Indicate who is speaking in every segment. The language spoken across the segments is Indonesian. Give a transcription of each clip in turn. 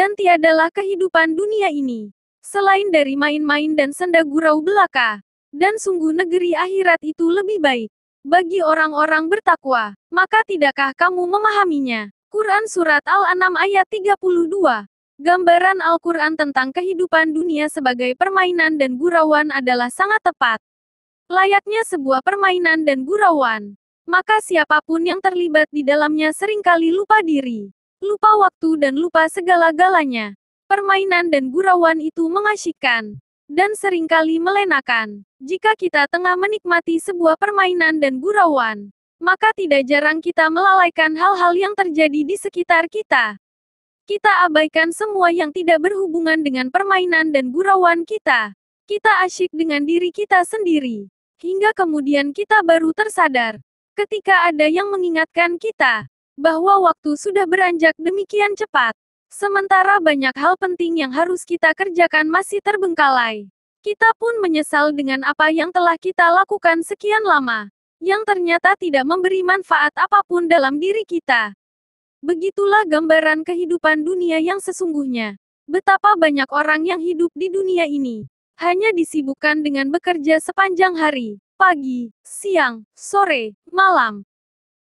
Speaker 1: dan tiadalah kehidupan dunia ini selain dari main-main dan senda gurau belaka. Dan sungguh negeri akhirat itu lebih baik bagi orang-orang bertakwa. Maka tidakkah kamu memahaminya? Quran Surat Al-An'am ayat 32. Gambaran Al-Quran tentang kehidupan dunia sebagai permainan dan gurauan adalah sangat tepat. Layaknya sebuah permainan dan gurauan. Maka siapapun yang terlibat di dalamnya seringkali lupa diri, lupa waktu dan lupa segala-galanya. Permainan dan gurauan itu mengasyikkan dan seringkali melenakan. Jika kita tengah menikmati sebuah permainan dan gurauan, maka tidak jarang kita melalaikan hal-hal yang terjadi di sekitar kita. Kita abaikan semua yang tidak berhubungan dengan permainan dan gurauan kita. Kita asyik dengan diri kita sendiri. Hingga kemudian kita baru tersadar, ketika ada yang mengingatkan kita, bahwa waktu sudah beranjak demikian cepat. Sementara banyak hal penting yang harus kita kerjakan masih terbengkalai. Kita pun menyesal dengan apa yang telah kita lakukan sekian lama, yang ternyata tidak memberi manfaat apapun dalam diri kita. Begitulah gambaran kehidupan dunia yang sesungguhnya. Betapa banyak orang yang hidup di dunia ini hanya disibukkan dengan bekerja sepanjang hari, pagi, siang, sore, malam.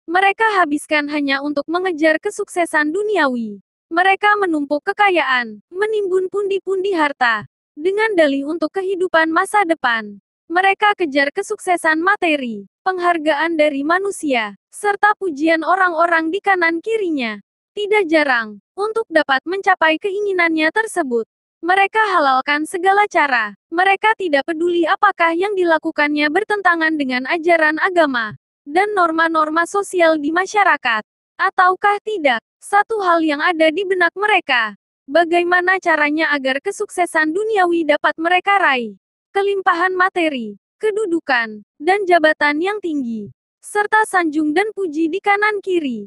Speaker 1: Mereka habiskan hanya untuk mengejar kesuksesan duniawi. Mereka menumpuk kekayaan, menimbun pundi-pundi harta, dengan dalih untuk kehidupan masa depan. Mereka kejar kesuksesan materi, penghargaan dari manusia, serta pujian orang-orang di kanan kirinya. Tidak jarang, untuk dapat mencapai keinginannya tersebut, mereka halalkan segala cara. Mereka tidak peduli apakah yang dilakukannya bertentangan dengan ajaran agama dan norma-norma sosial di masyarakat, ataukah tidak. Satu hal yang ada di benak mereka, bagaimana caranya agar kesuksesan duniawi dapat mereka raih. Kelimpahan materi, kedudukan, dan jabatan yang tinggi, serta sanjung dan puji di kanan kiri.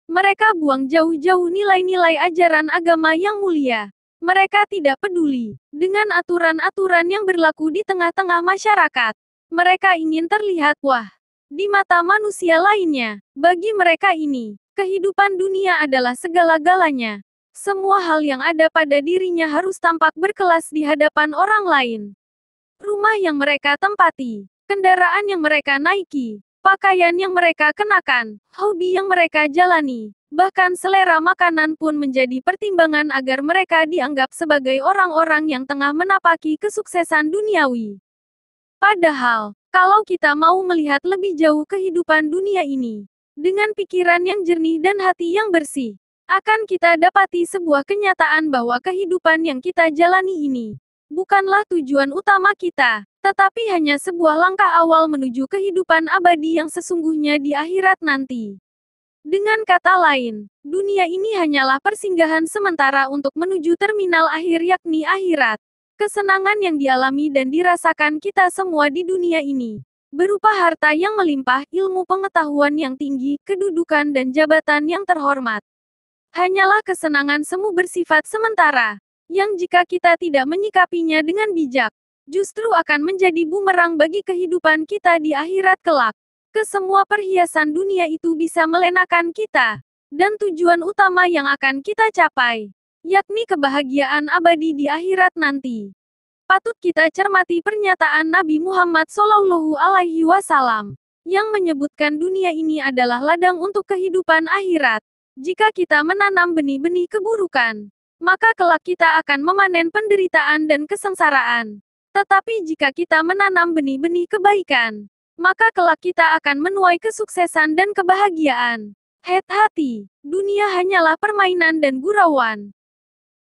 Speaker 1: Mereka buang jauh-jauh nilai-nilai ajaran agama yang mulia. Mereka tidak peduli dengan aturan-aturan yang berlaku di tengah-tengah masyarakat. Mereka ingin terlihat wah di mata manusia lainnya. Bagi mereka ini, kehidupan dunia adalah segala-galanya. Semua hal yang ada pada dirinya harus tampak berkelas di hadapan orang lain. Rumah yang mereka tempati, kendaraan yang mereka naiki, pakaian yang mereka kenakan, hobi yang mereka jalani, bahkan selera makanan pun menjadi pertimbangan agar mereka dianggap sebagai orang-orang yang tengah menapaki kesuksesan duniawi. Padahal, kalau kita mau melihat lebih jauh kehidupan dunia ini, dengan pikiran yang jernih dan hati yang bersih, akan kita dapati sebuah kenyataan bahwa kehidupan yang kita jalani ini bukanlah tujuan utama kita, tetapi hanya sebuah langkah awal menuju kehidupan abadi yang sesungguhnya di akhirat nanti. Dengan kata lain, dunia ini hanyalah persinggahan sementara untuk menuju terminal akhir yakni akhirat. Kesenangan yang dialami dan dirasakan kita semua di dunia ini berupa harta yang melimpah, ilmu pengetahuan yang tinggi, kedudukan dan jabatan yang terhormat. Hanyalah kesenangan semu bersifat sementara, yang jika kita tidak menyikapinya dengan bijak, justru akan menjadi bumerang bagi kehidupan kita di akhirat kelak. Kesemua perhiasan dunia itu bisa melenakan kita, dan tujuan utama yang akan kita capai, yakni kebahagiaan abadi di akhirat nanti. Patut kita cermati pernyataan Nabi Muhammad SAW, yang menyebutkan dunia ini adalah ladang untuk kehidupan akhirat. Jika kita menanam benih-benih keburukan, maka kelak kita akan memanen penderitaan dan kesengsaraan. Tetapi jika kita menanam benih-benih kebaikan, maka kelak kita akan menuai kesuksesan dan kebahagiaan. Hati-hati, dunia hanyalah permainan dan gurauan.